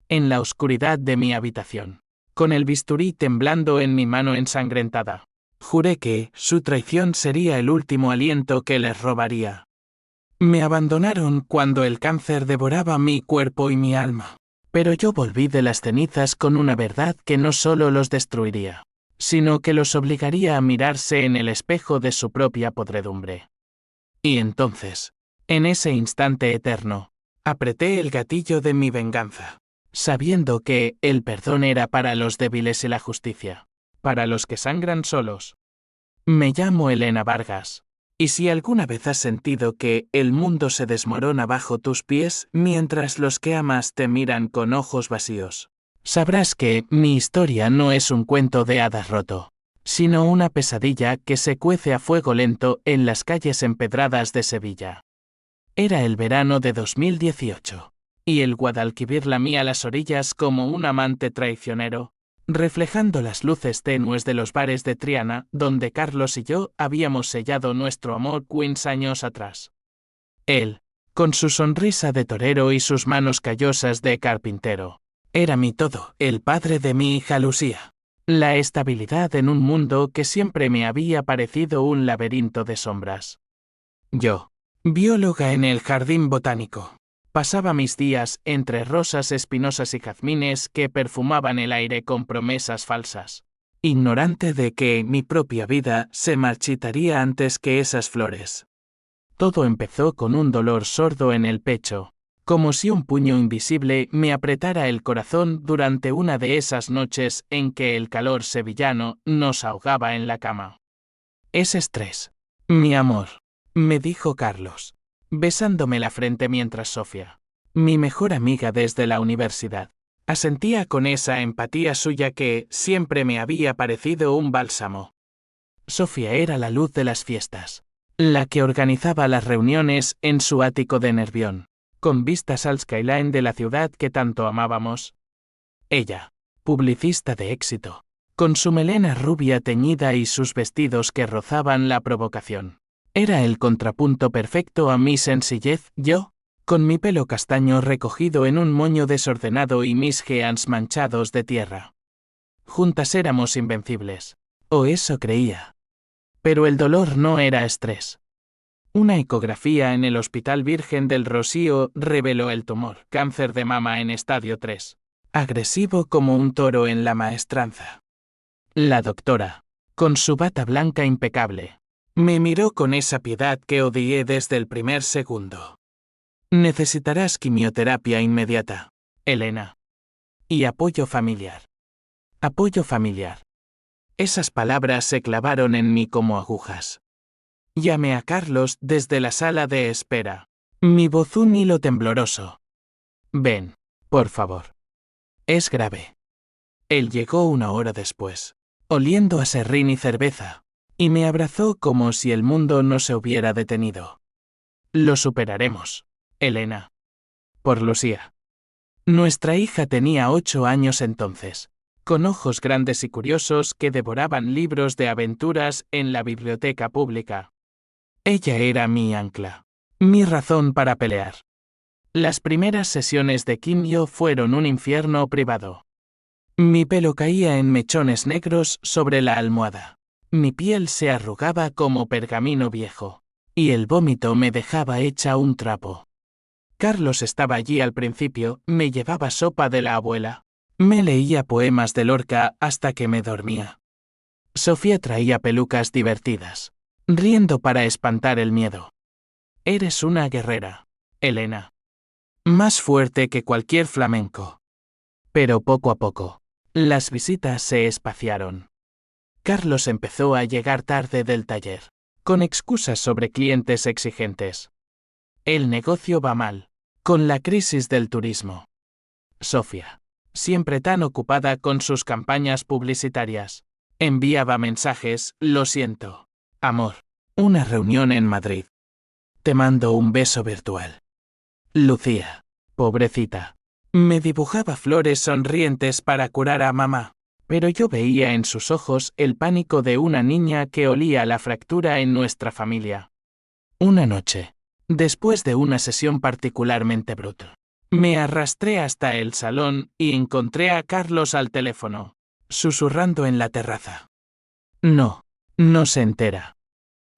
en la oscuridad de mi habitación, con el bisturí temblando en mi mano ensangrentada. Juré que su traición sería el último aliento que les robaría. Me abandonaron cuando el cáncer devoraba mi cuerpo y mi alma. Pero yo volví de las cenizas con una verdad que no solo los destruiría, sino que los obligaría a mirarse en el espejo de su propia podredumbre. Y entonces, en ese instante eterno, apreté el gatillo de mi venganza, sabiendo que el perdón era para los débiles y la justicia, para los que sangran solos. Me llamo Elena Vargas. Y si alguna vez has sentido que el mundo se desmorona bajo tus pies mientras los que amas te miran con ojos vacíos, sabrás que mi historia no es un cuento de hadas roto, sino una pesadilla que se cuece a fuego lento en las calles empedradas de Sevilla. Era el verano de 2018, y el Guadalquivir lamía las orillas como un amante traicionero, reflejando las luces tenues de los bares de Triana, donde Carlos y yo habíamos sellado nuestro amor 15 años atrás. Él, con su sonrisa de torero y sus manos callosas de carpintero, era mi todo, el padre de mi hija Lucía. La estabilidad en un mundo que siempre me había parecido un laberinto de sombras. Yo, bióloga en el jardín botánico, pasaba mis días entre rosas espinosas y jazmines que perfumaban el aire con promesas falsas, ignorante de que mi propia vida se marchitaría antes que esas flores. Todo empezó con un dolor sordo en el pecho, como si un puño invisible me apretara el corazón durante una de esas noches en que el calor sevillano nos ahogaba en la cama. Es estrés, mi amor, me dijo Carlos, besándome la frente mientras Sofía, mi mejor amiga desde la universidad, asentía con esa empatía suya que siempre me había parecido un bálsamo. Sofía era la luz de las fiestas, la que organizaba las reuniones en su ático de Nervión, con vistas al skyline de la ciudad que tanto amábamos. Ella, publicista de éxito, con su melena rubia teñida y sus vestidos que rozaban la provocación. Era el contrapunto perfecto a mi sencillez, yo, con mi pelo castaño recogido en un moño desordenado y mis jeans manchados de tierra. Juntas éramos invencibles, o eso creía. Pero el dolor no era estrés. Una ecografía en el Hospital Virgen del Rocío reveló el tumor, cáncer de mama en estadio 3, agresivo como un toro en la maestranza. La doctora, con su bata blanca impecable, me miró con esa piedad que odié desde el primer segundo. Necesitarás quimioterapia inmediata, Elena. Y apoyo familiar. Apoyo familiar. Esas palabras se clavaron en mí como agujas. Llamé a Carlos desde la sala de espera. Mi voz un hilo tembloroso. Ven, por favor. Es grave. Él llegó 1 hora después, oliendo a serrín y cerveza, y me abrazó como si el mundo no se hubiera detenido. Lo superaremos, Elena. Por Lucía. Nuestra hija tenía 8 años entonces, con ojos grandes y curiosos que devoraban libros de aventuras en la biblioteca pública. Ella era mi ancla, mi razón para pelear. Las primeras sesiones de quimio fueron un infierno privado. Mi pelo caía en mechones negros sobre la almohada. Mi piel se arrugaba como pergamino viejo, y el vómito me dejaba hecha un trapo. Carlos estaba allí al principio, me llevaba sopa de la abuela. Me leía poemas de Lorca hasta que me dormía. Sofía traía pelucas divertidas, riendo para espantar el miedo. Eres una guerrera, Elena. Más fuerte que cualquier flamenco. Pero poco a poco, las visitas se espaciaron. Carlos empezó a llegar tarde del taller, con excusas sobre clientes exigentes. El negocio va mal, con la crisis del turismo. Sofía, siempre tan ocupada con sus campañas publicitarias, enviaba mensajes, lo siento, amor, una reunión en Madrid. Te mando un beso virtual. Lucía, pobrecita, me dibujaba flores sonrientes para curar a mamá, pero yo veía en sus ojos el pánico de una niña que olía la fractura en nuestra familia. Una noche, después de una sesión particularmente brutal, Me arrastré hasta el salón y encontré a Carlos al teléfono, susurrando en la terraza. No, no se entera.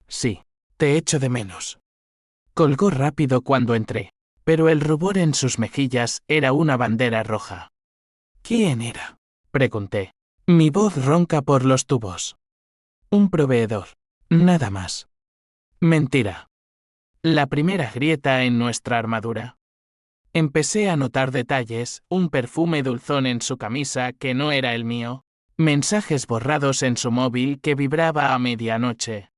Sí, te echo de menos. Colgó rápido cuando entré, pero el rubor en sus mejillas era una bandera roja. ¿Quién era?, pregunté. Mi voz ronca por los tubos. Un proveedor, nada más. Mentira. La primera grieta en nuestra armadura. Empecé a notar detalles, un perfume dulzón en su camisa que no era el mío, mensajes borrados en su móvil que vibraba a medianoche.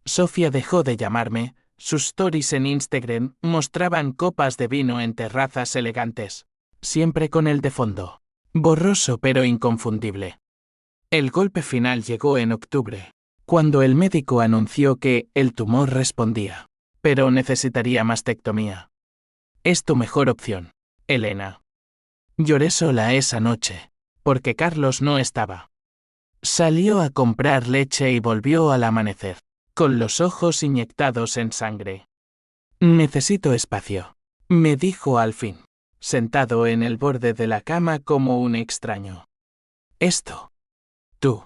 Sofía dejó de llamarme, sus stories en Instagram mostraban copas de vino en terrazas elegantes, siempre con el de fondo, borroso pero inconfundible. El golpe final llegó en octubre, cuando el médico anunció que el tumor respondía, pero necesitaría mastectomía. Es tu mejor opción, Elena. Lloré sola esa noche, porque Carlos no estaba. Salió a comprar leche y volvió al amanecer, con los ojos inyectados en sangre. Necesito espacio, me dijo al fin, sentado en el borde de la cama como un extraño. Esto. Tú.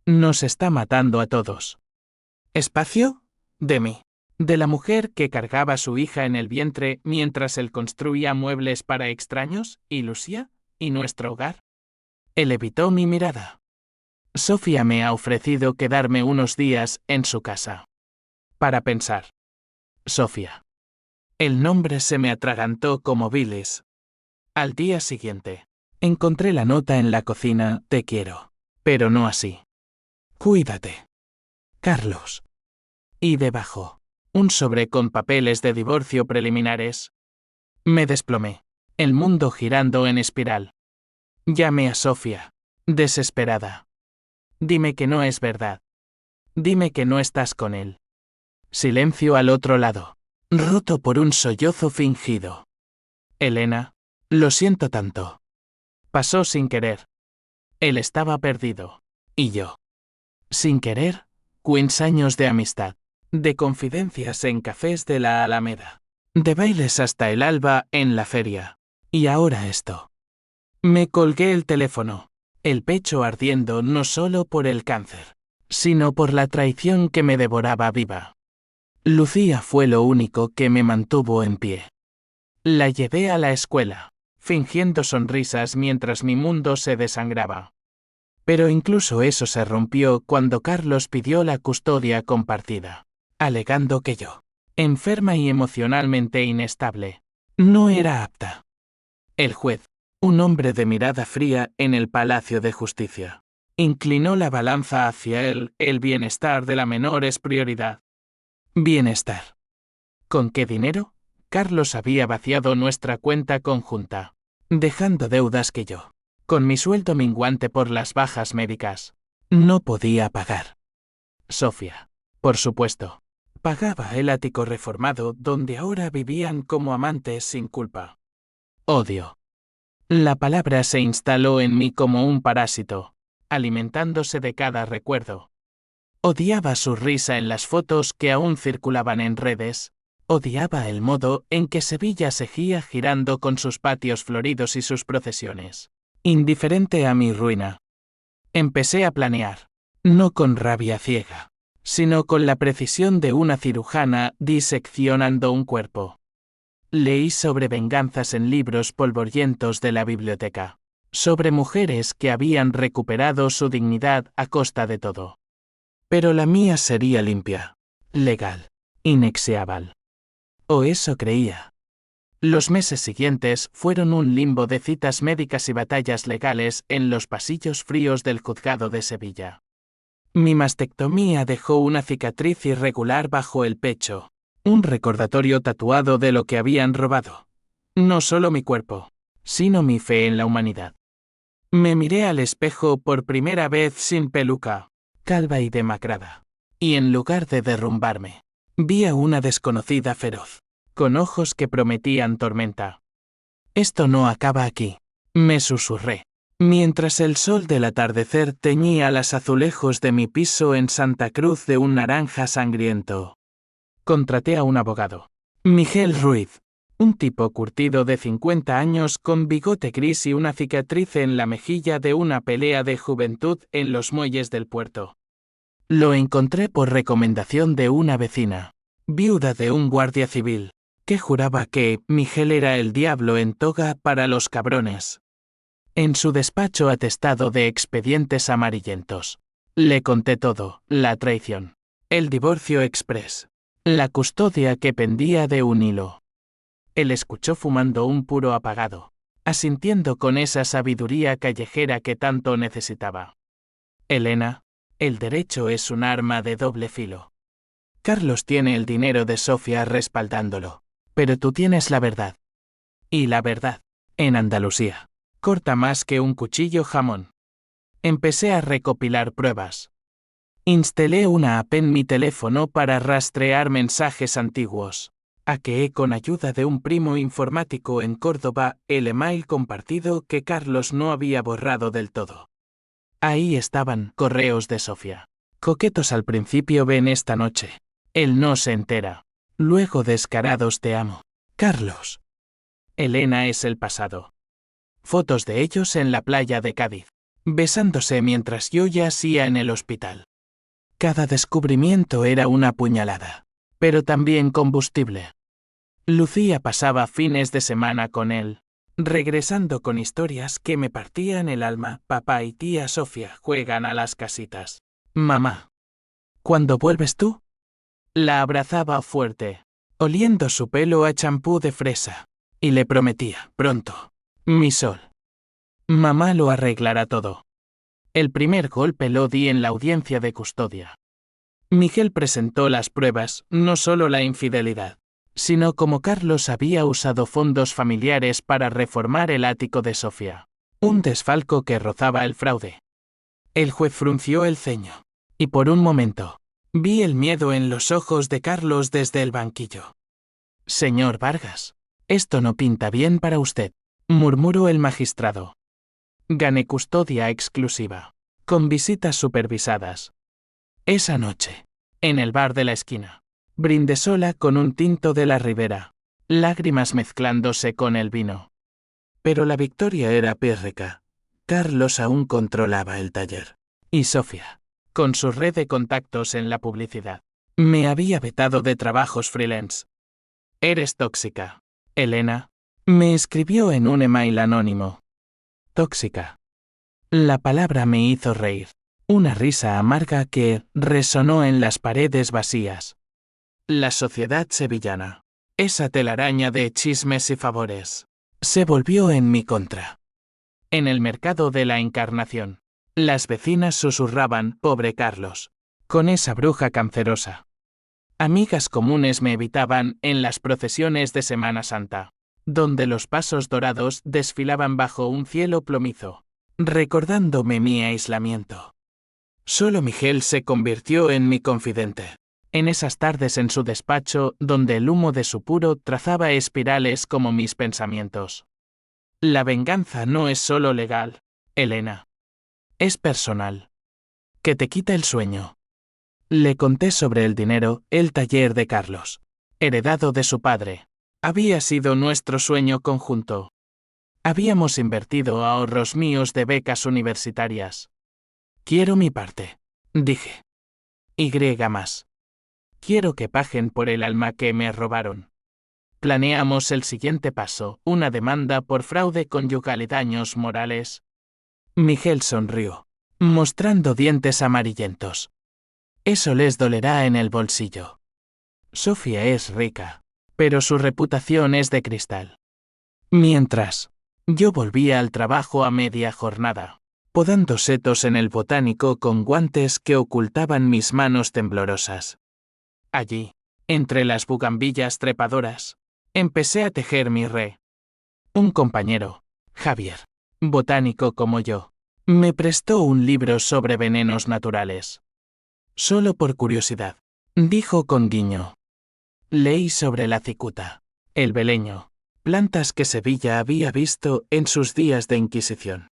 Nos está matando a todos. ¿Espacio? De mí. De la mujer que cargaba a su hija en el vientre mientras él construía muebles para extraños, y Lucía, y nuestro hogar. Él evitó mi mirada. Sofía me ha ofrecido quedarme unos días en su casa. Para pensar. Sofía. El nombre se me atragantó como bilis. Al día siguiente, encontré la nota en la cocina, te quiero. Pero no así. Cuídate. Carlos. Y debajo, un sobre con papeles de divorcio preliminares. Me desplomé, el mundo girando en espiral. Llamé a Sofía, desesperada. Dime que no es verdad. Dime que no estás con él. Silencio al otro lado, roto por un sollozo fingido. Elena, lo siento tanto. Pasó sin querer. Él estaba perdido. Y yo. Sin querer, 15 años de amistad, de confidencias en cafés de la Alameda, de bailes hasta el alba en la feria. Y ahora esto. Me colgué el teléfono, el pecho ardiendo no solo por el cáncer, sino por la traición que me devoraba viva. Lucía fue lo único que me mantuvo en pie. La llevé a la escuela, fingiendo sonrisas mientras mi mundo se desangraba. Pero incluso eso se rompió cuando Carlos pidió la custodia compartida, alegando que yo, enferma y emocionalmente inestable, no era apta. El juez, un hombre de mirada fría en el Palacio de Justicia, inclinó la balanza hacia él, el bienestar de la menor es prioridad. Bienestar. ¿Con qué dinero? Carlos había vaciado nuestra cuenta conjunta, dejando deudas que yo, con mi sueldo minguante por las bajas médicas, no podía pagar. Sofía, por supuesto, pagaba el ático reformado donde ahora vivían como amantes sin culpa. Odio. La palabra se instaló en mí como un parásito, alimentándose de cada recuerdo. Odiaba su risa en las fotos que aún circulaban en redes. Odiaba el modo en que Sevilla seguía girando con sus patios floridos y sus procesiones. Indiferente a mi ruina. Empecé a planear, no con rabia ciega, sino con la precisión de una cirujana diseccionando un cuerpo. Leí sobre venganzas en libros polvorientos de la biblioteca, sobre mujeres que habían recuperado su dignidad a costa de todo. Pero la mía sería limpia, legal, inexeable. O eso creía. Los meses siguientes fueron un limbo de citas médicas y batallas legales en los pasillos fríos del juzgado de Sevilla. Mi mastectomía dejó una cicatriz irregular bajo el pecho, un recordatorio tatuado de lo que habían robado. No solo mi cuerpo, sino mi fe en la humanidad. Me miré al espejo por primera vez sin peluca, calva y demacrada. Y en lugar de derrumbarme, vi a una desconocida feroz, con ojos que prometían tormenta. Esto no acaba aquí, me susurré, mientras el sol del atardecer teñía los azulejos de mi piso en Santa Cruz de un naranja sangriento. Contraté a un abogado, Miguel Ruiz, Un tipo curtido de 50 años con bigote gris y una cicatriz en la mejilla de una pelea de juventud en los muelles del puerto. Lo encontré por recomendación de una vecina, viuda de un guardia civil, que juraba que Miguel era el diablo en toga para los cabrones. En su despacho atestado de expedientes amarillentos. Le conté todo: la traición, el divorcio express, la custodia que pendía de un hilo. Él escuchó fumando un puro apagado, asintiendo con esa sabiduría callejera que tanto necesitaba. Elena, el derecho es un arma de doble filo. Carlos tiene el dinero de Sofía respaldándolo, pero tú tienes la verdad. Y la verdad, en Andalucía, corta más que un cuchillo jamón. Empecé a recopilar pruebas. Instalé una app en mi teléfono para rastrear mensajes antiguos. Hackeé con ayuda de un primo informático en Córdoba el email compartido que Carlos no había borrado del todo. Ahí estaban correos de Sofía. Coquetos al principio: ven esta noche. Él no se entera. Luego descarados: te amo, Carlos. Elena es el pasado. Fotos de ellos en la playa de Cádiz, besándose mientras yo yacía en el hospital. Cada descubrimiento era una puñalada, pero también combustible. Lucía pasaba fines de semana con él, regresando con historias que me partían el alma. Papá y tía Sofía juegan a las casitas. Mamá, ¿cuándo vuelves tú? La abrazaba fuerte, oliendo su pelo a champú de fresa, y le prometía: pronto, mi sol. Mamá lo arreglará todo. El primer golpe lo di en la audiencia de custodia. Miguel presentó las pruebas, no solo la infidelidad, sino cómo Carlos había usado fondos familiares para reformar el ático de Sofía. Un desfalco que rozaba el fraude. El juez frunció el ceño, y por un momento, vi el miedo en los ojos de Carlos desde el banquillo. Señor Vargas, esto no pinta bien para usted, murmuró el magistrado. Gané custodia exclusiva, con visitas supervisadas. Esa noche, en el bar de la esquina, brindé sola con un tinto de la Ribera, lágrimas mezclándose con el vino. Pero la victoria era pírrica. Carlos aún controlaba el taller. Y Sofía, con su red de contactos en la publicidad, me había vetado de trabajos freelance. Eres tóxica, Elena, me escribió en un email anónimo. Tóxica. La palabra me hizo reír. Una risa amarga que resonó en las paredes vacías. La sociedad sevillana, esa telaraña de chismes y favores, se volvió en mi contra. En el mercado de la Encarnación, las vecinas susurraban: pobre Carlos, con esa bruja cancerosa. Amigas comunes me evitaban en las procesiones de Semana Santa, donde los pasos dorados desfilaban bajo un cielo plomizo, recordándome mi aislamiento. Solo Miguel se convirtió en mi confidente. En esas tardes en su despacho, donde el humo de su puro trazaba espirales como mis pensamientos. La venganza no es solo legal, Elena. Es personal. Que te quita el sueño. Le conté sobre el dinero, el taller de Carlos, heredado de su padre. Había sido nuestro sueño conjunto. Habíamos invertido ahorros míos de becas universitarias. Quiero mi parte, dije. Y más. Quiero que paguen por el alma que me robaron. Planeamos el siguiente paso: una demanda por fraude conyugal y daños morales. Miguel sonrió, mostrando dientes amarillentos. Eso les dolerá en el bolsillo. Sofía es rica, pero su reputación es de cristal. Mientras, yo volvía al trabajo a media jornada, podando setos en el botánico con guantes que ocultaban mis manos temblorosas. Allí, entre las bugambillas trepadoras, empecé a tejer mi re. Un compañero, Javier, botánico como yo, me prestó un libro sobre venenos naturales. Solo por curiosidad, dijo con guiño. Leí sobre la cicuta, el beleño, plantas que Sevilla había visto en sus días de Inquisición.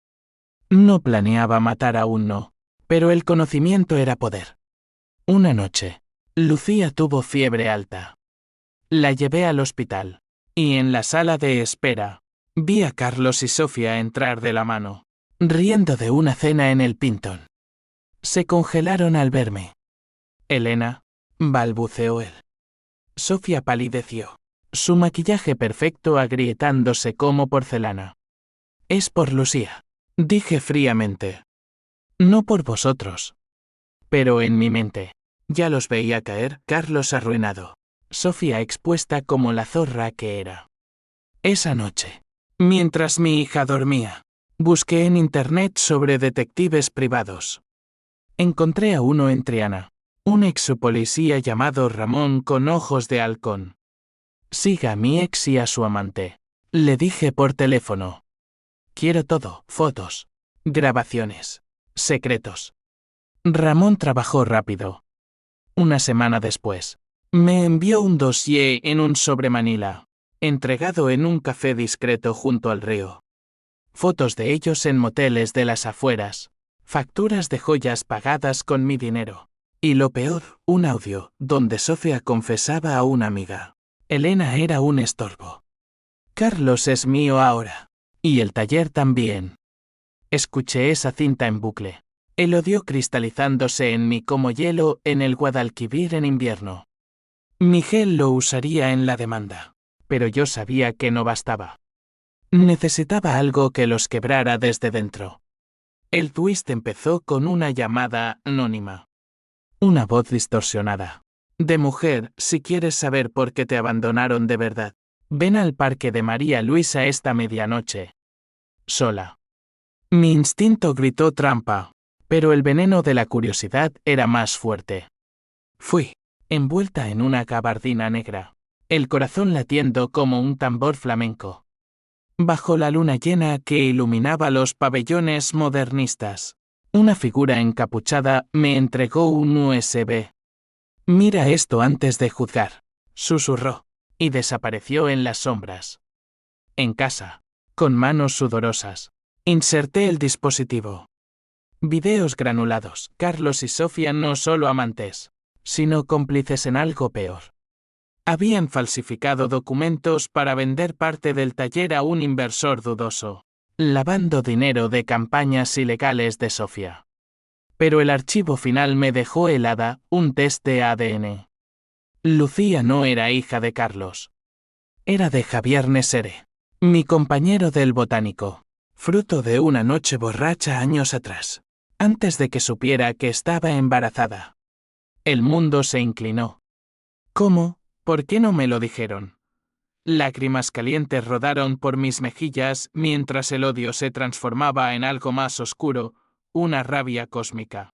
No planeaba matar aún no, pero el conocimiento era poder. Una noche, Lucía tuvo fiebre alta. La llevé al hospital, Y en la sala de espera, vi a Carlos y Sofía entrar de la mano, riendo de una cena en el Pinton. Se congelaron al verme. Elena, balbuceó él. Sofía palideció, su maquillaje perfecto agrietándose como porcelana. Es por Lucía, dije fríamente. No por vosotros. Pero en mi mente, ya los veía caer, Carlos arruinado, Sofía expuesta como la zorra que era. Esa noche, mientras mi hija dormía, busqué en internet sobre detectives privados. Encontré a uno en Triana, un ex policía llamado Ramón con ojos de halcón. Siga a mi ex y a su amante, le dije por teléfono. Quiero todo, fotos, grabaciones, secretos. Ramón trabajó rápido. Una semana después, me envió un dossier en un sobre Manila, entregado en un café discreto junto al río. Fotos de ellos en moteles de las afueras, facturas de joyas pagadas con mi dinero. Y lo peor, un audio, donde Sofía confesaba a una amiga. Elena era un estorbo. Carlos es mío ahora. Y el taller también. Escuché esa cinta en bucle. El odio cristalizándose en mí como hielo en el Guadalquivir en invierno. Miguel lo usaría en la demanda. Pero yo sabía que no bastaba. Necesitaba algo que los quebrara desde dentro. El twist empezó con una llamada anónima. Una voz distorsionada. De mujer, si quieres saber por qué te abandonaron de verdad, ven al parque de María Luisa esta medianoche. Sola. Mi instinto gritó trampa, pero el veneno de la curiosidad era más fuerte. Fui, envuelta en una gabardina negra, el corazón latiendo como un tambor flamenco. Bajo la luna llena que iluminaba los pabellones modernistas, una figura encapuchada me entregó un USB. Mira esto antes de juzgar, susurró, y desapareció en las sombras. En casa, con manos sudorosas, inserté el dispositivo. Videos granulados. Carlos y Sofía no solo amantes, sino cómplices en algo peor. Habían falsificado documentos para vender parte del taller a un inversor dudoso, lavando dinero de campañas ilegales de Sofía. Pero el archivo final me dejó helada, un test de ADN. Lucía no era hija de Carlos. Era de Javier Nesere, mi compañero del botánico, fruto de una noche borracha años atrás, antes de que supiera que estaba embarazada. El mundo se inclinó. ¿Cómo? ¿Por qué no me lo dijeron? Lágrimas calientes rodaron por mis mejillas mientras el odio se transformaba en algo más oscuro, una rabia cósmica.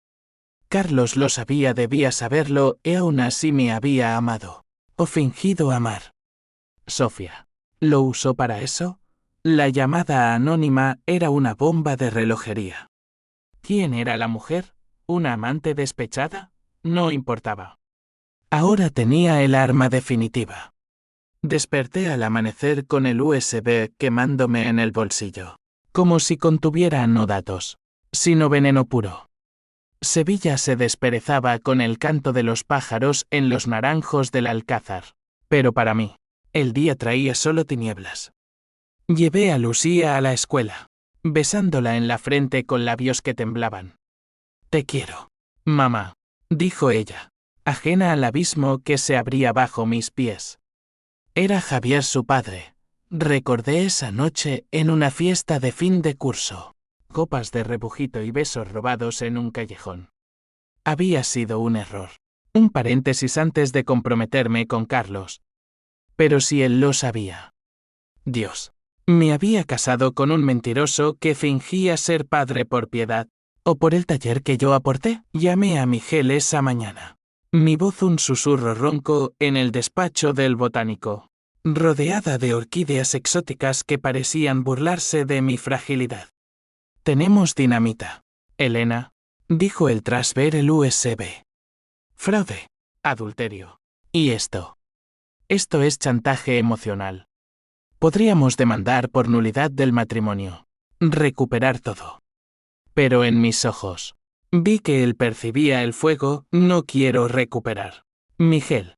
Carlos lo sabía, debía saberlo, y aún así me había amado. O fingido amar. Sofía. ¿Lo usó para eso? La llamada anónima era una bomba de relojería. ¿Quién era la mujer? ¿Una amante despechada? No importaba. Ahora tenía el arma definitiva. Desperté al amanecer con el USB quemándome en el bolsillo, como si contuviera no datos, sino veneno puro. Sevilla se desperezaba con el canto de los pájaros en los naranjos del Alcázar, pero para mí, el día traía solo tinieblas. Llevé a Lucía a la escuela, besándola en la frente con labios que temblaban. Te quiero, mamá, dijo ella, ajena al abismo que se abría bajo mis pies. Era Javier su padre. Recordé esa noche en una fiesta de fin de curso. Copas de rebujito y besos robados en un callejón. Había sido un error. Un paréntesis antes de comprometerme con Carlos. Pero si él lo sabía. Dios. Me había casado con un mentiroso que fingía ser padre por piedad. O por el taller que yo aporté. Llamé a Miguel esa mañana. Mi voz un susurro ronco en el despacho del botánico, rodeada de orquídeas exóticas que parecían burlarse de mi fragilidad. Tenemos dinamita, Elena, dijo él tras ver el USB. Fraude, adulterio. ¿Y esto? Esto es chantaje emocional. Podríamos demandar por nulidad del matrimonio, recuperar todo. Pero en mis ojos, vi que él percibía el fuego. No quiero recuperar. Miguel.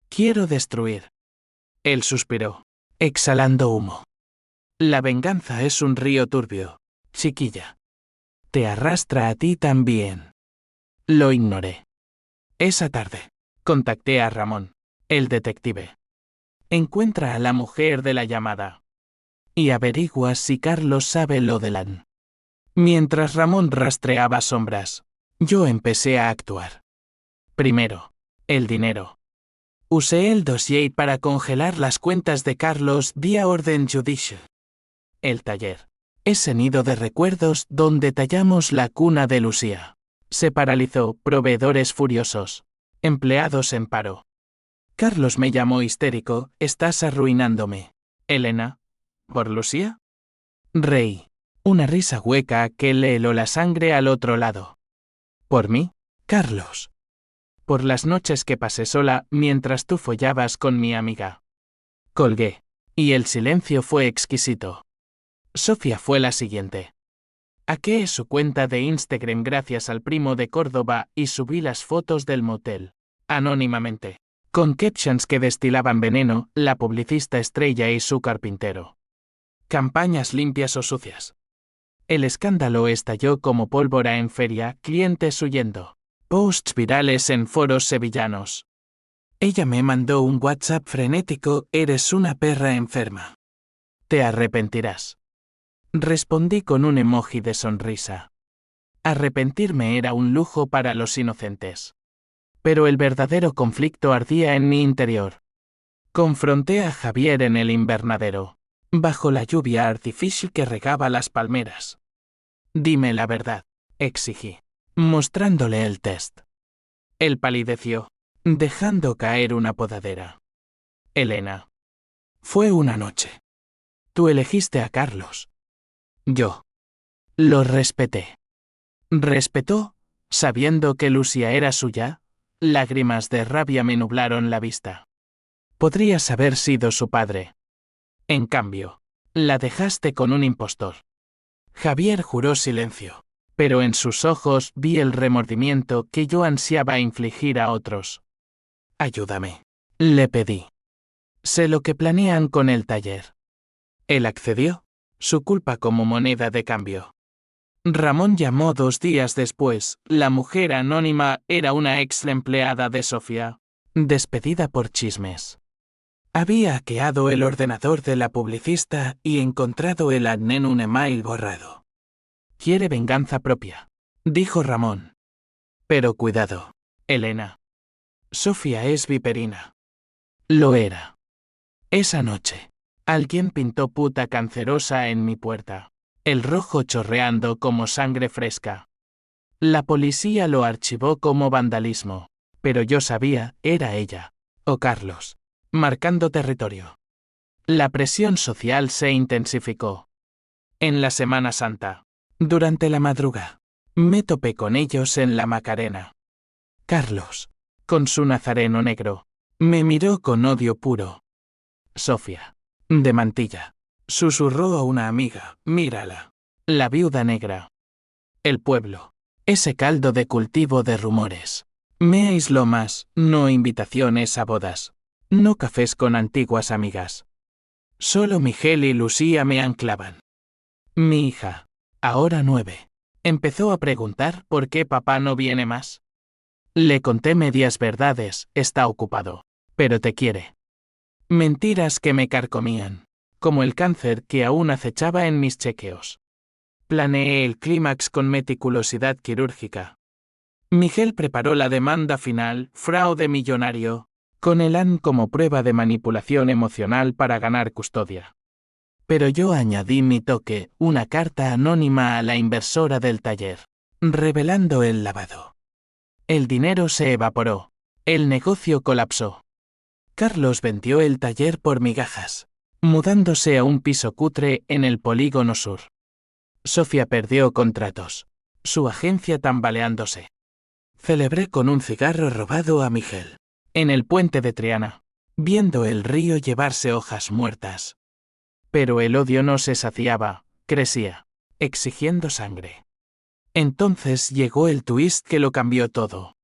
Quiero destruir. Él suspiró. exhalando humo. La venganza es un río turbio, chiquilla. Te arrastra a ti también. Lo ignoré. Esa tarde, contacté a Ramón, el detective. Encuentra a la mujer de la llamada. Y averigua si Carlos sabe lo de Lan. Mientras Ramón rastreaba sombras, yo empecé a actuar. Primero, el dinero. Usé el dossier para congelar las cuentas de Carlos vía orden judicial. El taller. Ese nido de recuerdos donde tallamos la cuna de Lucía. Se paralizó, proveedores furiosos. Empleados en paro. Carlos me llamó histérico, estás arruinándome. Elena. ¿Por Lucía? Reí. Una risa hueca que le heló la sangre al otro lado. ¿Por mí? Carlos. Por las noches que pasé sola mientras tú follabas con mi amiga. Colgué. Y el silencio fue exquisito. Sofía fue la siguiente. Hackeé su cuenta de Instagram gracias al primo de Córdoba y subí las fotos del motel. Anónimamente. Con captions que destilaban veneno, la publicista estrella y su carpintero. Campañas limpias o sucias. El escándalo estalló como pólvora en feria, clientes huyendo. Posts virales en foros sevillanos. Ella me mandó un WhatsApp frenético, eres una perra enferma. Te arrepentirás. Respondí con un emoji de sonrisa. Arrepentirme era un lujo para los inocentes. Pero el verdadero conflicto ardía en mi interior. Confronté a Javier en el invernadero, bajo la lluvia artificial que regaba las palmeras. Dime la verdad, exigí, mostrándole el test. Él palideció, dejando caer una podadera. Elena. Fue una noche. Tú elegiste a Carlos. Yo. Lo respeté. Respetó, sabiendo que Lucía era suya. Lágrimas de rabia me nublaron la vista. Podrías haber sido su padre. En cambio, la dejaste con un impostor. Javier juró silencio, pero en sus ojos vi el remordimiento que yo ansiaba infligir a otros. Ayúdame, le pedí. Sé lo que planean con el taller. Él accedió, su culpa como moneda de cambio. Ramón llamó 2 días después, la mujer anónima era una ex empleada de Sofía, despedida por chismes. Había hackeado el ordenador de la publicista y encontrado el ad en un email borrado. Quiere venganza propia, dijo Ramón. Pero cuidado, Elena. Sofía es viperina. Lo era. Esa noche, alguien pintó puta cancerosa en mi puerta, el rojo chorreando como sangre fresca. La policía lo archivó como vandalismo, pero yo sabía, era ella, o Carlos, marcando territorio. La presión social se intensificó. En la Semana Santa, durante la madrugada, me topé con ellos en la Macarena. Carlos, con su nazareno negro, me miró con odio puro. Sofía, de mantilla, susurró a una amiga, mírala, la viuda negra. El pueblo, ese caldo de cultivo de rumores. Me aisló más, no invitaciones a bodas, no cafés con antiguas amigas. Solo Miguel y Lucía me anclaban. Mi hija, ahora 9, empezó a preguntar por qué papá no viene más. Le conté medias verdades, está ocupado, pero te quiere. Mentiras que me carcomían, como el cáncer que aún acechaba en mis chequeos. Planeé el clímax con meticulosidad quirúrgica. Miguel preparó la demanda final, fraude millonario, con el AN como prueba de manipulación emocional para ganar custodia. Pero yo añadí mi toque, una carta anónima a la inversora del taller, revelando el lavado. El dinero se evaporó, el negocio colapsó. Carlos vendió el taller por migajas, mudándose a un piso cutre en el Polígono Sur. Sofía perdió contratos, su agencia tambaleándose. Celebré con un cigarro robado a Miguel, en el puente de Triana, viendo el río llevarse hojas muertas. Pero el odio no se saciaba, crecía, exigiendo sangre. Entonces llegó el twist que lo cambió todo.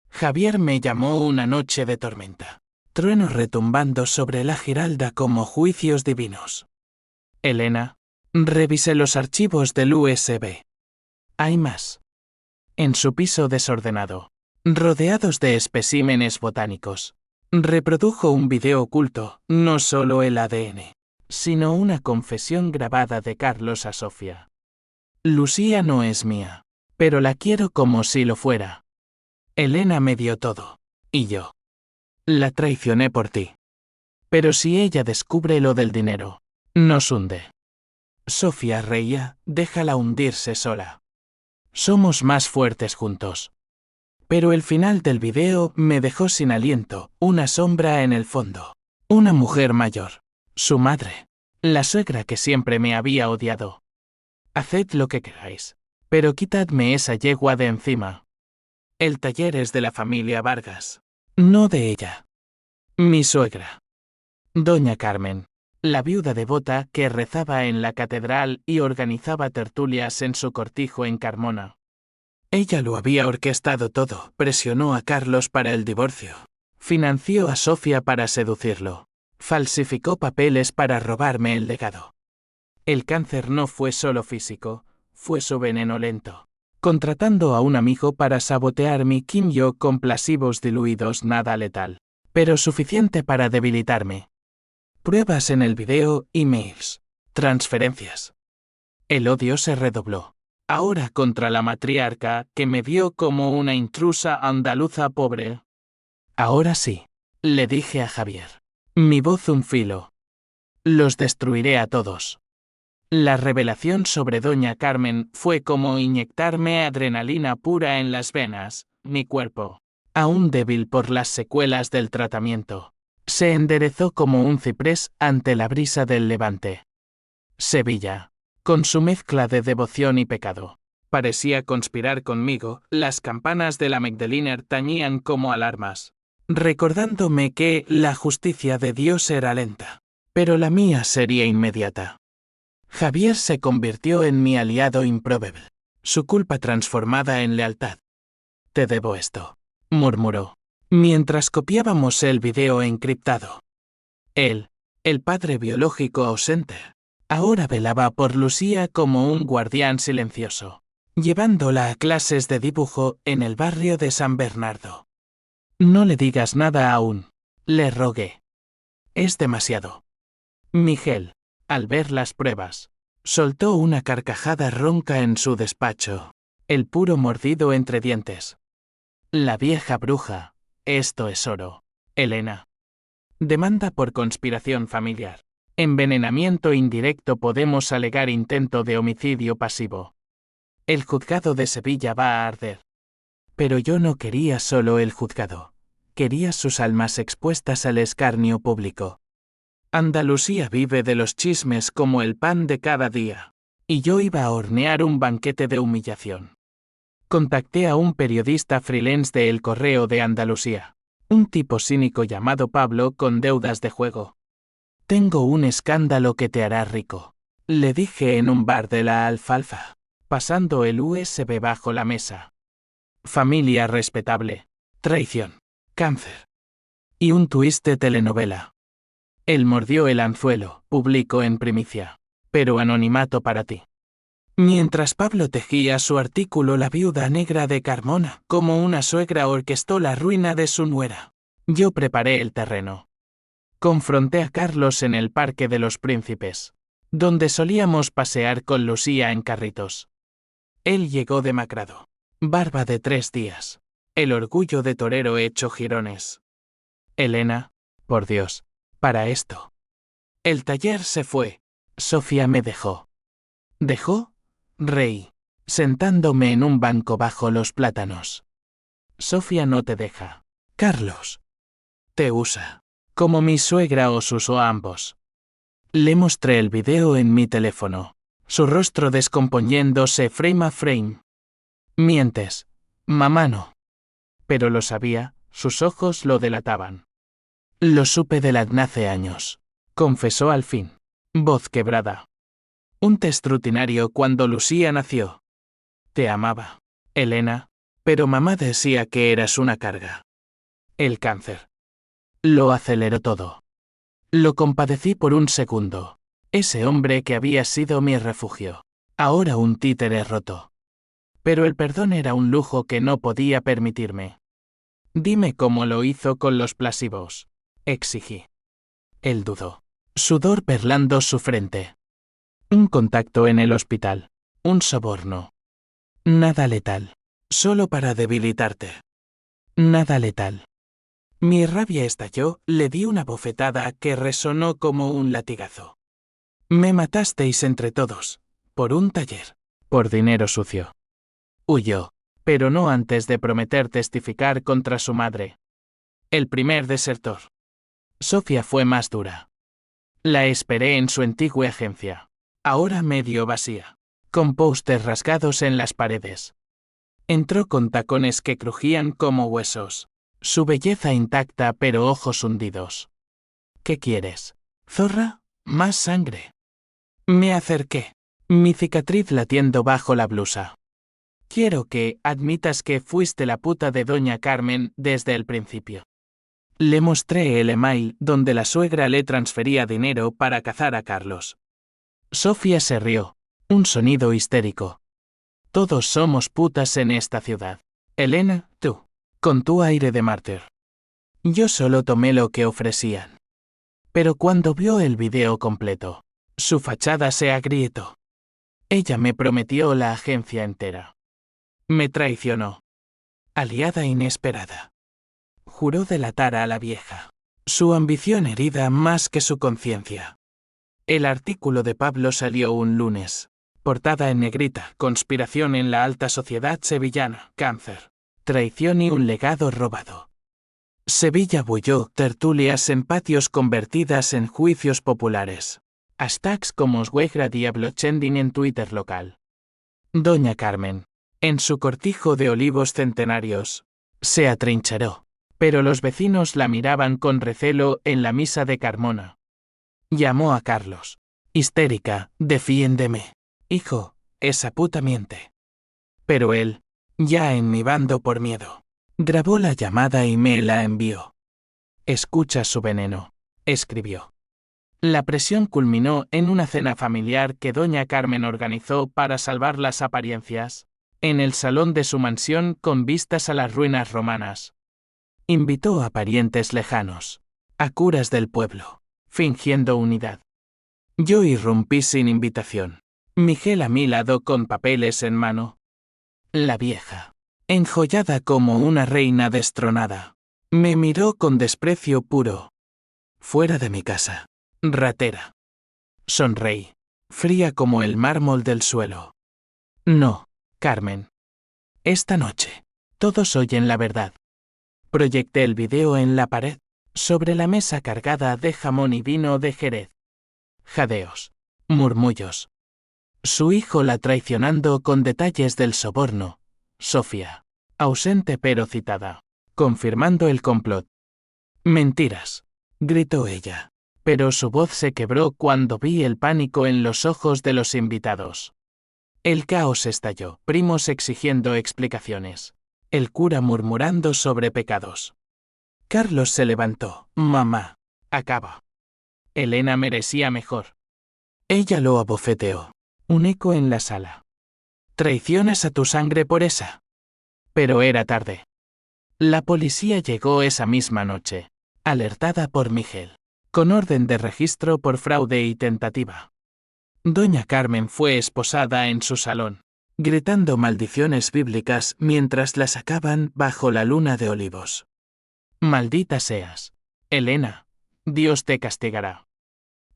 Javier me llamó una noche de tormenta. Trueno retumbando sobre la Giralda como juicios divinos. Elena, revisé los archivos del USB. Hay más. En su piso desordenado, rodeados de especímenes botánicos, reprodujo un video oculto, no solo el ADN, sino una confesión grabada de Carlos a Sofía. Lucía no es mía, pero la quiero como si lo fuera. Elena me dio todo, y yo la traicioné por ti. Pero si ella descubre lo del dinero, nos hunde. Sofía reía, déjala hundirse sola. Somos más fuertes juntos. Pero el final del video me dejó sin aliento, una sombra en el fondo. Una mujer mayor. Su madre. La suegra que siempre me había odiado. Haced lo que queráis, pero quitadme esa yegua de encima. El taller es de la familia Vargas, no de ella. Mi suegra. Doña Carmen, la viuda devota que rezaba en la catedral y organizaba tertulias en su cortijo en Carmona. Ella lo había orquestado todo, presionó a Carlos para el divorcio, financió a Sofía para seducirlo, falsificó papeles para robarme el legado. El cáncer no fue solo físico, fue su veneno lento, contratando a un amigo para sabotear mi quimio con placebos diluidos nada letal, pero suficiente para debilitarme. Pruebas en el video, emails, transferencias. El odio se redobló. Ahora contra la matriarca que me vio como una intrusa andaluza pobre. Ahora sí, le dije a Javier. Mi voz un filo. Los destruiré a todos. La revelación sobre Doña Carmen fue como inyectarme adrenalina pura en las venas. Mi cuerpo, aún débil por las secuelas del tratamiento, se enderezó como un ciprés ante la brisa del levante. Sevilla, con su mezcla de devoción y pecado, parecía conspirar conmigo. Las campanas de la Magdalena tañían como alarmas, recordándome que la justicia de Dios era lenta, pero la mía sería inmediata. Javier se convirtió en mi aliado improbable, su culpa transformada en lealtad. Te debo esto, murmuró, mientras copiábamos el video encriptado. Él, el padre biológico ausente, ahora velaba por Lucía como un guardián silencioso, llevándola a clases de dibujo en el barrio de San Bernardo. No le digas nada aún, le rogué. Es demasiado. Miguel, al ver las pruebas, soltó una carcajada ronca en su despacho, el puro mordido entre dientes. La vieja bruja, esto es oro. Elena. Demanda por conspiración familiar. Envenenamiento indirecto. Podemos alegar intento de homicidio pasivo. El juzgado de Sevilla va a arder. Pero yo no quería solo el juzgado. Quería sus almas expuestas al escarnio público. Andalucía vive de los chismes como el pan de cada día. Y yo iba a hornear un banquete de humillación. Contacté a un periodista freelance de El Correo de Andalucía. Un tipo cínico llamado Pablo con deudas de juego. Tengo un escándalo que te hará rico, le dije en un bar de la Alfalfa, pasando el USB bajo la mesa. Familia respetable, traición, cáncer. Y un twist de telenovela. Él mordió el anzuelo, publicó en primicia, pero anonimato para ti. Mientras Pablo tejía su artículo, la viuda negra de Carmona, como una suegra, orquestó la ruina de su nuera. Yo preparé el terreno. Confronté a Carlos en el Parque de los Príncipes, donde solíamos pasear con Lucía en carritos. Él llegó demacrado, barba de 3 días, el orgullo de torero hecho jirones. Elena, por Dios, para esto. El taller se fue. Sofía me dejó. ¿Dejó? Reí, sentándome en un banco bajo los plátanos. Sofía no te deja. Carlos. Te usa. Como mi suegra os usó a ambos. Le mostré el video en mi teléfono, su rostro descomponiéndose frame a frame. Mientes. Mamá no. Pero lo sabía, sus ojos lo delataban. Lo supe de hace años, confesó al fin, voz quebrada. Un test rutinario cuando Lucía nació. Te amaba, Elena, pero mamá decía que eras una carga. El cáncer. Lo aceleró todo. Lo compadecí por un segundo. Ese hombre que había sido mi refugio. Ahora un títere roto. Pero el perdón era un lujo que no podía permitirme. Dime cómo lo hizo con los plasivos, exigí. Él dudó. Sudor perlando su frente. Un contacto en el hospital. Un soborno. Nada letal. Solo para debilitarte. Nada letal. Mi rabia estalló, le di una bofetada que resonó como un latigazo. Me matasteis entre todos. Por un taller. Por dinero sucio. Huyó, pero no antes de prometer testificar contra su madre. El primer desertor. Sofía fue más dura. La esperé en su antigua agencia. Ahora medio vacía. Con pósters rasgados en las paredes. Entró con tacones que crujían como huesos. Su belleza intacta pero ojos hundidos. ¿Qué quieres? ¿Zorra? ¿Más sangre? Me acerqué. Mi cicatriz latiendo bajo la blusa. Quiero que admitas que fuiste la puta de Doña Carmen desde el principio. Le mostré el email donde la suegra le transfería dinero para cazar a Carlos. Sofía se rió. Un sonido histérico. Todos somos putas en esta ciudad. Elena, tú. Con tu aire de mártir. Yo solo tomé lo que ofrecían. Pero cuando vio el video completo, su fachada se agrietó. Ella me prometió la agencia entera. Me traicionó. Aliada inesperada. Juró delatar a la vieja. Su ambición herida más que su conciencia. El artículo de Pablo salió un lunes. Portada en negrita, conspiración en la alta sociedad sevillana, cáncer. Traición y un legado robado. Sevilla bulló, tertulias en patios convertidas en juicios populares. Hashtags como Suegra Diablo Trending en Twitter local. Doña Carmen, en su cortijo de olivos centenarios, se atrincheró, pero los vecinos la miraban con recelo en la misa de Carmona. Llamó a Carlos. Histérica, defiéndeme. Hijo, esa puta miente. Pero él, ya en mi bando por miedo, grabó la llamada y me la envió. Escucha su veneno, escribió. La presión culminó en una cena familiar que doña Carmen organizó para salvar las apariencias, en el salón de su mansión con vistas a las ruinas romanas. Invitó a parientes lejanos, a curas del pueblo, fingiendo unidad. Yo irrumpí sin invitación. Miguel a mi lado con papeles en mano. La vieja, enjollada como una reina destronada, me miró con desprecio puro. Fuera de mi casa. Ratera. Sonreí, fría como el mármol del suelo. No, Carmen. Esta noche, todos oyen la verdad. Proyecté el video en la pared, sobre la mesa cargada de jamón y vino de Jerez. Jadeos, murmullos. Su hijo la traicionando con detalles del soborno. Sofía, ausente pero citada, confirmando el complot. Mentiras, gritó ella, pero su voz se quebró cuando vi el pánico en los ojos de los invitados. El caos estalló, primos exigiendo explicaciones, el cura murmurando sobre pecados. Carlos se levantó. Mamá, acaba. Elena merecía mejor. Ella lo abofeteó. Un eco en la sala. ¿Traicionas a tu sangre por esa? Pero era tarde. La policía llegó esa misma noche, alertada por Miguel, con orden de registro por fraude y tentativa. Doña Carmen fue esposada en su salón, gritando maldiciones bíblicas mientras la sacaban bajo la luna de olivos. Maldita seas, Elena, Dios te castigará.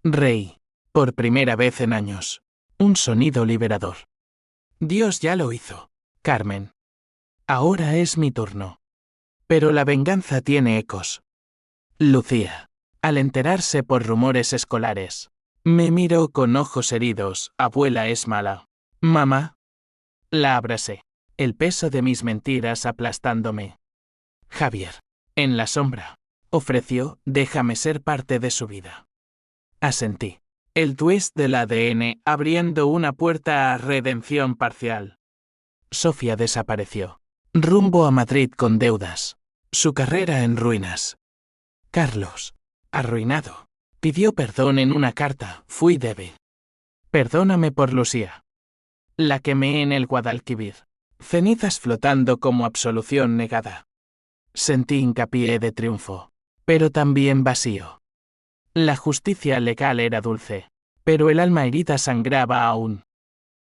Reí, por primera vez en años. Un sonido liberador. Dios ya lo hizo, Carmen. Ahora es mi turno. Pero la venganza tiene ecos. Lucía, al enterarse por rumores escolares, me miró con ojos heridos. Abuela es mala. Mamá. La abracé, el peso de mis mentiras aplastándome. Javier, en la sombra, ofreció, déjame ser parte de su vida. Asentí. El twist del ADN abriendo una puerta a redención parcial. Sofía desapareció. Rumbo a Madrid con deudas. Su carrera en ruinas. Carlos, arruinado, pidió perdón en una carta, fui débil. Perdóname por Lucía. La quemé en el Guadalquivir. Cenizas flotando como absolución negada. Sentí hincapié de triunfo, pero también vacío. La justicia legal era dulce, pero el alma herida sangraba aún.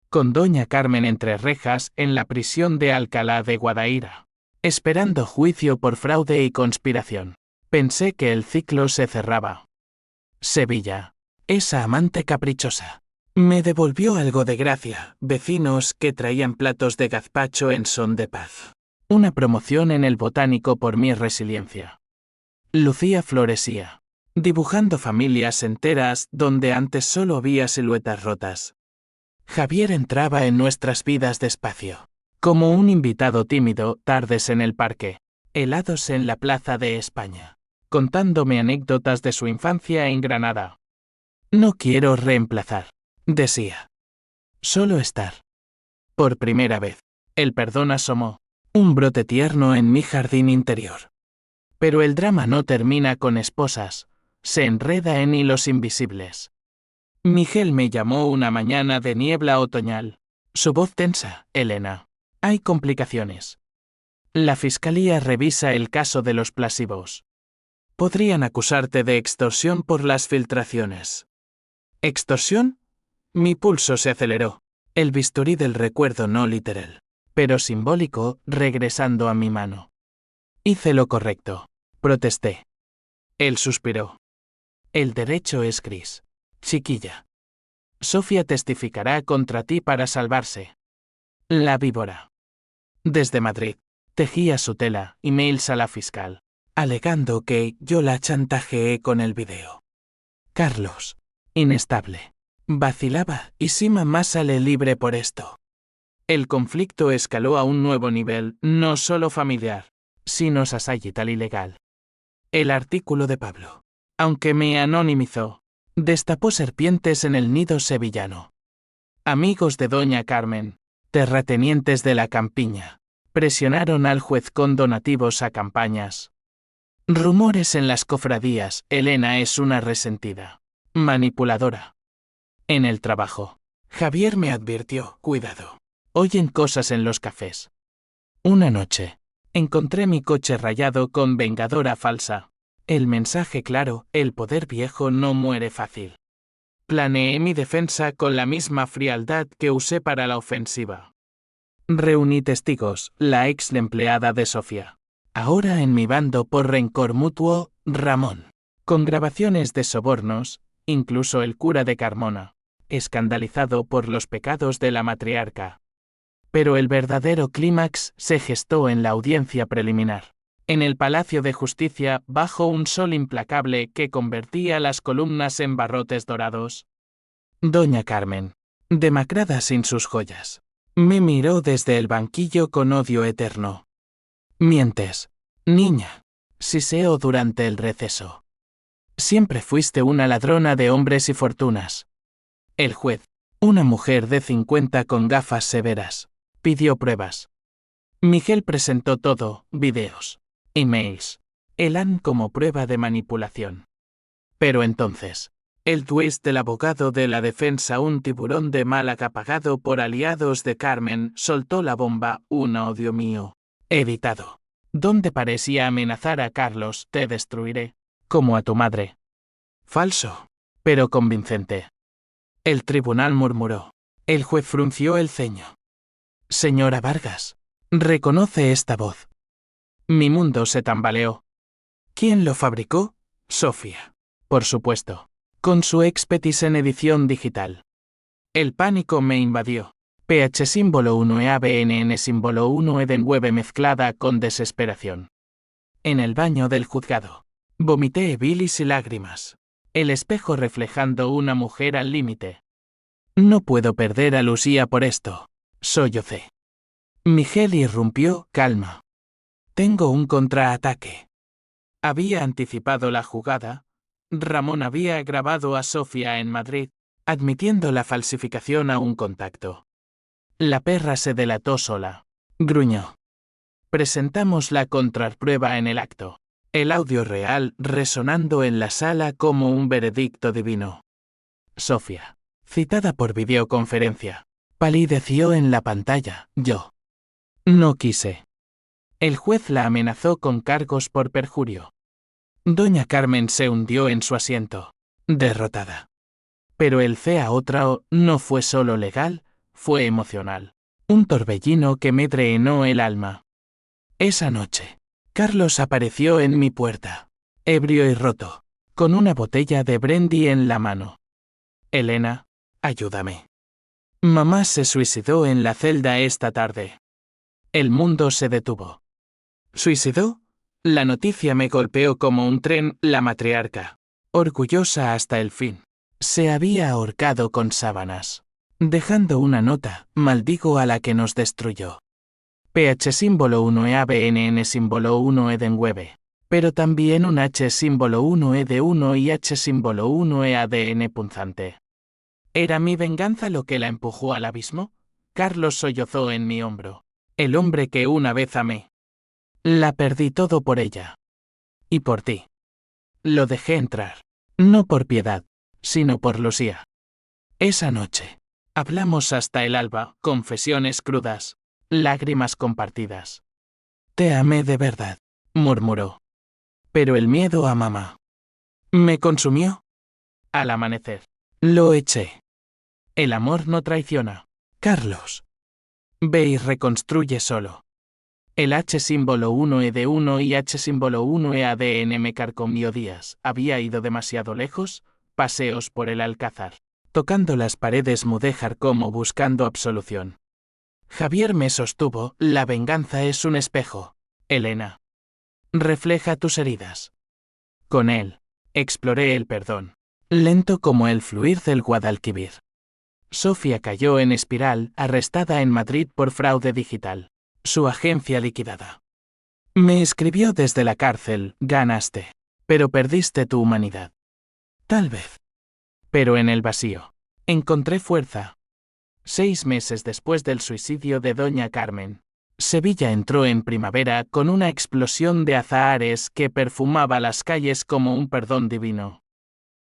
Con doña Carmen entre rejas en la prisión de Alcalá de Guadaira, esperando juicio por fraude y conspiración, pensé que el ciclo se cerraba. Sevilla, esa amante caprichosa, me devolvió algo de gracia, vecinos que traían platos de gazpacho en son de paz. Una promoción en el Botánico por mi resiliencia. Lucía florecía, dibujando familias enteras donde antes solo había siluetas rotas. Javier entraba en nuestras vidas despacio, como un invitado tímido, tardes en el parque, helados en la Plaza de España, contándome anécdotas de su infancia en Granada. No quiero reemplazar, decía. Solo estar. Por primera vez, el perdón asomó, un brote tierno en mi jardín interior. Pero el drama no termina con esposas, se enreda en hilos invisibles. Miguel me llamó una mañana de niebla otoñal. Su voz tensa, Elena. Hay complicaciones. La fiscalía revisa el caso de los Plasivos. Podrían acusarte de extorsión por las filtraciones. ¿Extorsión? Mi pulso se aceleró. El bisturí del recuerdo no literal, pero simbólico, regresando a mi mano. Hice lo correcto. Protesté. Él suspiró. El derecho es gris. Chiquilla. Sofía testificará contra ti para salvarse. La víbora. Desde Madrid, tejía su tela, emails a la fiscal, alegando que yo la chantajeé con el video. Carlos, inestable, vacilaba y si mamá sale libre por esto. El conflicto escaló a un nuevo nivel, no solo familiar, sino sasayital y legal. El artículo de Pablo, aunque me anonimizó, destapó serpientes en el nido sevillano. Amigos de doña Carmen, terratenientes de la campiña, presionaron al juez con donativos a campañas. Rumores en las cofradías, Elena es una resentida, manipuladora. En el trabajo, Javier me advirtió, cuidado, oyen cosas en los cafés. Una noche, encontré mi coche rayado con vengadora falsa. El mensaje claro, el poder viejo no muere fácil. Planeé mi defensa con la misma frialdad que usé para la ofensiva. Reuní testigos, la ex empleada de Sofía. Ahora en mi bando por rencor mutuo, Ramón. Con grabaciones de sobornos, incluso el cura de Carmona, escandalizado por los pecados de la matriarca. Pero el verdadero clímax se gestó en la audiencia preliminar. En el Palacio de Justicia, bajo un sol implacable que convertía las columnas en barrotes dorados. Doña Carmen, demacrada sin sus joyas, me miró desde el banquillo con odio eterno. Mientes, niña, siseo durante el receso. Siempre fuiste una ladrona de hombres y fortunas. El juez, una mujer de 50 con gafas severas, pidió pruebas. Miguel presentó todo, videos, emails, elan como prueba de manipulación. Pero entonces, el twist del abogado de la defensa, un tiburón de Málaga pagado por aliados de Carmen, soltó la bomba, un odio mío, editado, donde parecía amenazar a Carlos, te destruiré, como a tu madre. Falso, pero convincente. El tribunal murmuró. El juez frunció el ceño. Señora Vargas, reconoce esta voz. Mi mundo se tambaleó. ¿Quién lo fabricó? Sofía. Por supuesto. Con su expertise en edición digital. El pánico me invadió. PH símbolo 1 e ABNN símbolo 1 Eden web mezclada con desesperación. En el baño del juzgado. Vomité bilis y lágrimas. El espejo reflejando una mujer al límite. No puedo perder a Lucía por esto. Sollocé. Miguel irrumpió, calma. Tengo un contraataque. Había anticipado la jugada. Ramón había grabado a Sofía en Madrid, admitiendo la falsificación a un contacto. La perra se delató sola. Gruñó. Presentamos la contraprueba en el acto. El audio real resonando en la sala como un veredicto divino. Sofía, citada por videoconferencia, palideció en la pantalla. Yo no quise. El juez la amenazó con cargos por perjurio. Doña Carmen se hundió en su asiento, derrotada. Pero el CAO no fue solo legal, fue emocional. Un torbellino que me drenó el alma. Esa noche, Carlos apareció en mi puerta, ebrio y roto, con una botella de brandy en la mano. Elena, ayúdame. Mamá se suicidó en la celda esta tarde. El mundo se detuvo. ¿Suicidó? La noticia me golpeó como un tren. La matriarca, orgullosa hasta el fin, se había ahorcado con sábanas, dejando una nota: maldigo a la que nos destruyó. PH símbolo 1 EABNN símbolo 1 Edenwebe, pero también un H símbolo 1 ED1 y H símbolo 1 EADN punzante. ¿Era mi venganza lo que la empujó al abismo? Carlos sollozó en mi hombro. El hombre que una vez amé. La perdí todo por ella. Y por ti. Lo dejé entrar. No por piedad, sino por Lucía. Esa noche. Hablamos hasta el alba, confesiones crudas, lágrimas compartidas. Te amé de verdad, murmuró. Pero el miedo a mamá me consumió. Al amanecer, lo eché. El amor no traiciona. Carlos. Ve y reconstruye solo. El H símbolo 1 ED1 y H símbolo 1 EADN me carcomió días. Había ido demasiado lejos, paseos por el Alcázar. Tocando las paredes mudéjar como buscando absolución. Javier me sostuvo: la venganza es un espejo, Elena. Refleja tus heridas. Con él, exploré el perdón, lento como el fluir del Guadalquivir. Sofía cayó en espiral, arrestada en Madrid por fraude digital. Su agencia liquidada. Me escribió desde la cárcel: ganaste, pero perdiste tu humanidad. Tal vez. Pero en el vacío, encontré fuerza. 6 meses después del suicidio de Doña Carmen, Sevilla entró en primavera con una explosión de azahares que perfumaba las calles como un perdón divino.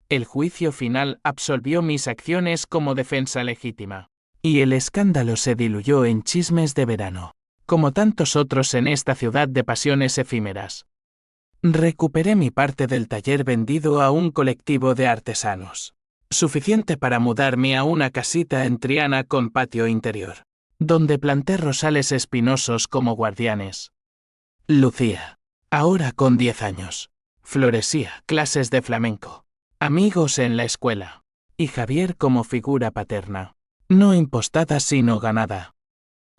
El juicio final absolvió mis acciones como defensa legítima. Y el escándalo se diluyó en chismes de verano, como tantos otros en esta ciudad de pasiones efímeras. Recuperé mi parte del taller vendido a un colectivo de artesanos. Suficiente para mudarme a una casita en Triana con patio interior, donde planté rosales espinosos como guardianes. Lucía, ahora con 10 años, florecía, clases de flamenco, amigos en la escuela, y Javier como figura paterna, no impostada sino ganada.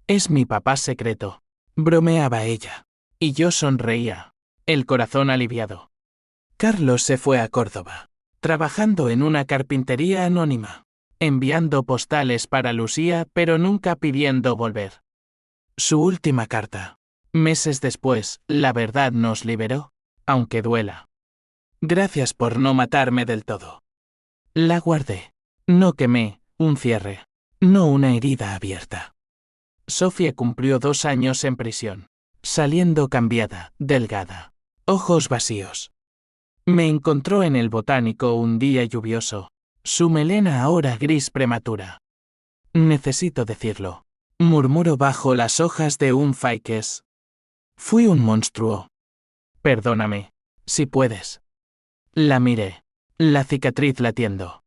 Es mi papá secreto, bromeaba ella, y yo sonreía, el corazón aliviado. Carlos se fue a Córdoba, trabajando en una carpintería anónima, enviando postales para Lucía pero nunca pidiendo volver. Su última carta, meses después: la verdad nos liberó, aunque duela. Gracias por no matarme del todo. La guardé. No quemé, un cierre, no una herida abierta. Sofía cumplió 2 años en prisión, saliendo cambiada, delgada, ojos vacíos. Me encontró en el Botánico un día lluvioso, su melena ahora gris prematura. Necesito decirlo, murmuró bajo las hojas de un faikes. Fui un monstruo. Perdóname, si puedes. La miré, la cicatriz latiendo.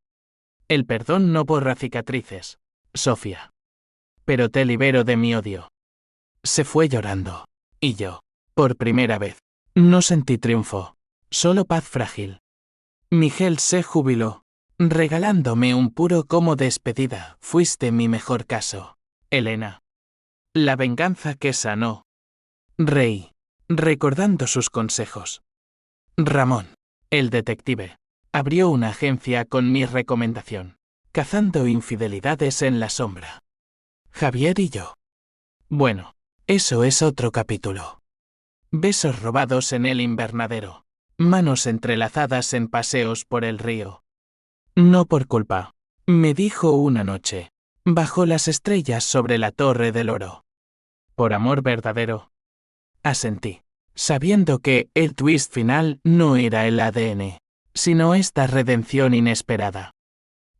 El perdón no borra cicatrices, Sofía. Pero te libero de mi odio. Se fue llorando, y yo, por primera vez, no sentí triunfo. Solo paz frágil. Miguel se jubiló, regalándome un puro como despedida. Fuiste mi mejor caso, Elena. La venganza que sanó. Reí, recordando sus consejos. Ramón, el detective, abrió una agencia con mi recomendación, cazando infidelidades en la sombra. Javier y yo. Bueno, eso es otro capítulo. Besos robados en el invernadero. Manos entrelazadas en paseos por el río. No por culpa, me dijo una noche, bajo las estrellas sobre la Torre del Oro. Por amor verdadero. Asentí, sabiendo que el twist final no era el ADN, sino esta redención inesperada.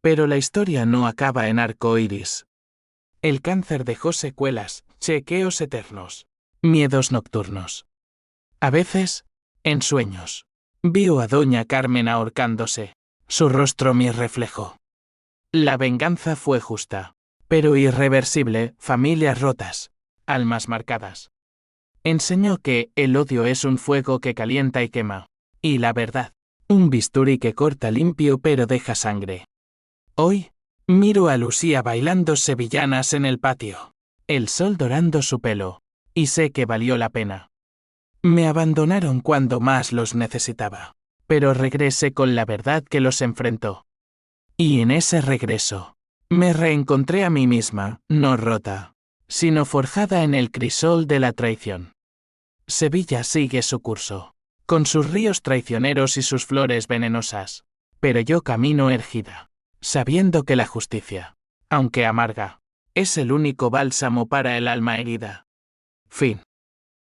Pero la historia no acaba en arco iris. El cáncer dejó secuelas, chequeos eternos, miedos nocturnos. A veces, en sueños, vio a doña Carmen ahorcándose, su rostro mi reflejo. La venganza fue justa, pero irreversible, familias rotas, almas marcadas. Enseñó que el odio es un fuego que calienta y quema, y la verdad, un bisturí que corta limpio pero deja sangre. Hoy, miro a Lucía bailando sevillanas en el patio, el sol dorando su pelo, y sé que valió la pena. Me abandonaron cuando más los necesitaba, pero regresé con la verdad que los enfrentó. Y en ese regreso, me reencontré a mí misma, no rota, sino forjada en el crisol de la traición. Sevilla sigue su curso, con sus ríos traicioneros y sus flores venenosas, pero yo camino erguida, sabiendo que la justicia, aunque amarga, es el único bálsamo para el alma herida. Fin.